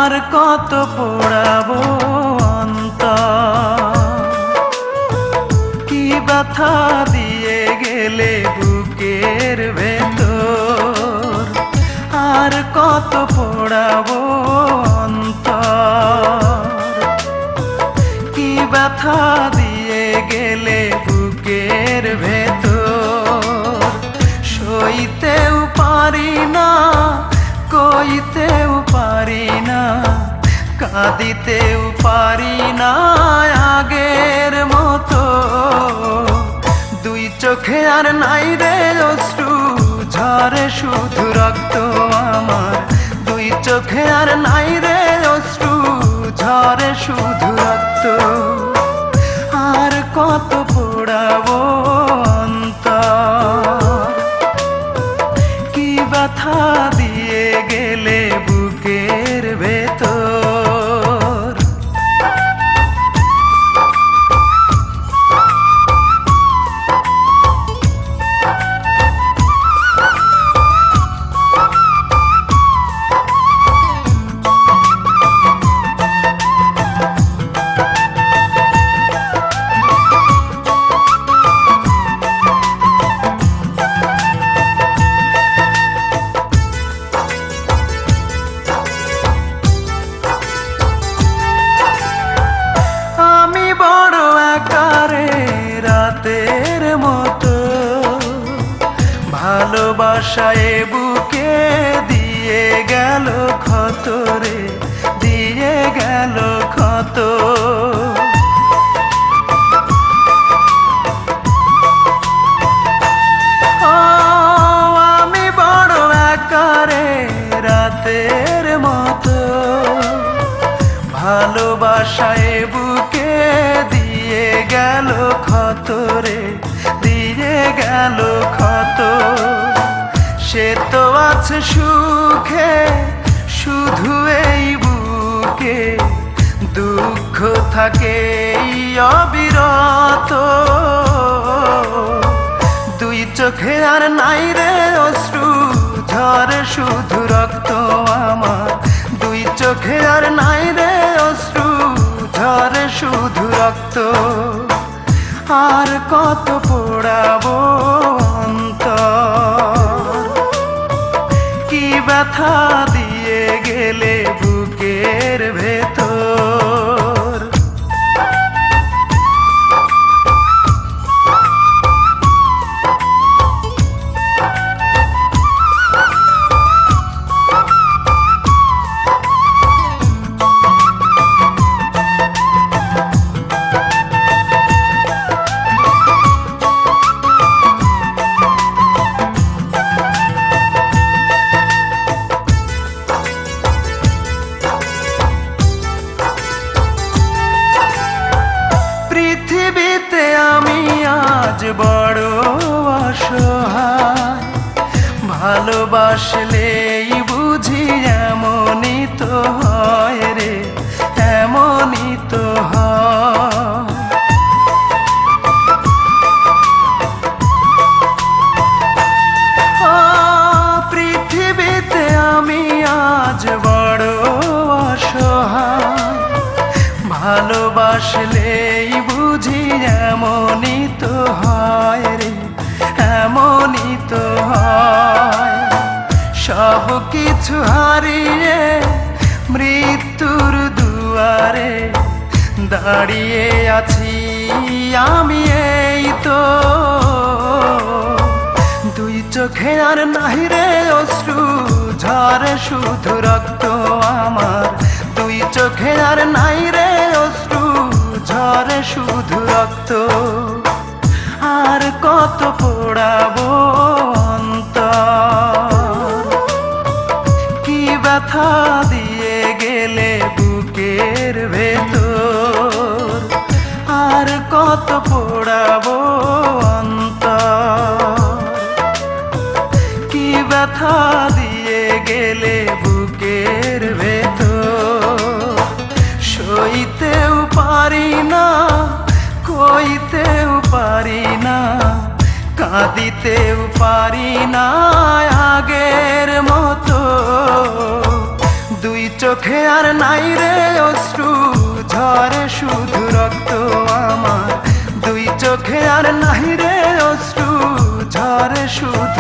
আর কত পোড়াবো অন্তর, কি ব্যথা দিয়ে গেলে বুকের ভেতর। আর কত পোড়াবো অন্তর, কি ব্যথা দিয়ে গেলে বুকের ভেতর। সইতেও পারি না, কইতেও পারি না, কাঁদিতেও পারি না আগের মতো। দুই চোখে আর নাই রে অশ্রু ঝরে শুধু রক্ত আমার। দুই চোখে আর নাই রে অশ্রু ঝরে শুধু রক্ত। আর কত পোড়াবো অন্তর, কি ব্যথা দিয়ে গেলে বুকের ভেতর। রাতের মতো ভালোবাসায় বুকে দিয়ে গেল ক্ষত রে, দিয়ে গেল ক্ষত। আমি বড় একারে রাতের মতো ভালোবাসায় বুকে দিয়ে গেল ক্ষত রে, দিয়ে গেল ক্ষত। সে তো আছে সুখে শুধু এই বুকে, দুঃখ থাকে অবিরত। দুই চোখে আর নাই রে অশ্রু ঝরে শুধু রক্ত আমার। দুই চোখে আর নাই রে অশ্রু ঝরে শুধু রক্ত। আর কত পোড়াবো অন্তর, কি ব্যথা দিয়ে গেলে বুকের ভেতর। পৃথিবীতে আমি আজ বড় অসহায়, ভালোবাসলেই বুঝি এমনই তো হয় রে, এমনই তো হয়। পৃথিবীতে আমি আজ বড় অসহায়, ভালোবাসলেই বুঝি এমনই তো হয় রে, এমনই তো হয়। সব কিছু হারিয়ে মৃত্যুর দুয়ারে দাঁড়িয়ে আছি আমি এই তো। দুই চোখে আর নাহি রে অশ্রু ঝরে শুধু রক্ত আমার। দুই চোখে আর নাই রে অশ্রু ঝরে শুধু রক্ত। আর কত পোড়াবো অন্তর, কি ব্যথা দিয়ে গেলে বুকের ভেতর। আর কত পোড়াবো অন্তর, কি ব্যথা দিয়ে গেলে বুকের ভেতর। সইতেও পারি না, কইতেও পারি না, কাঁদিতেও পারি না আগের মতো। দুই চোখ চোখে আর নাই রে অশ্রু, ঝরে শুধু রক্ত আমার। দুই চোখে আর নাই রে অশ্রু, ঝরে শুধু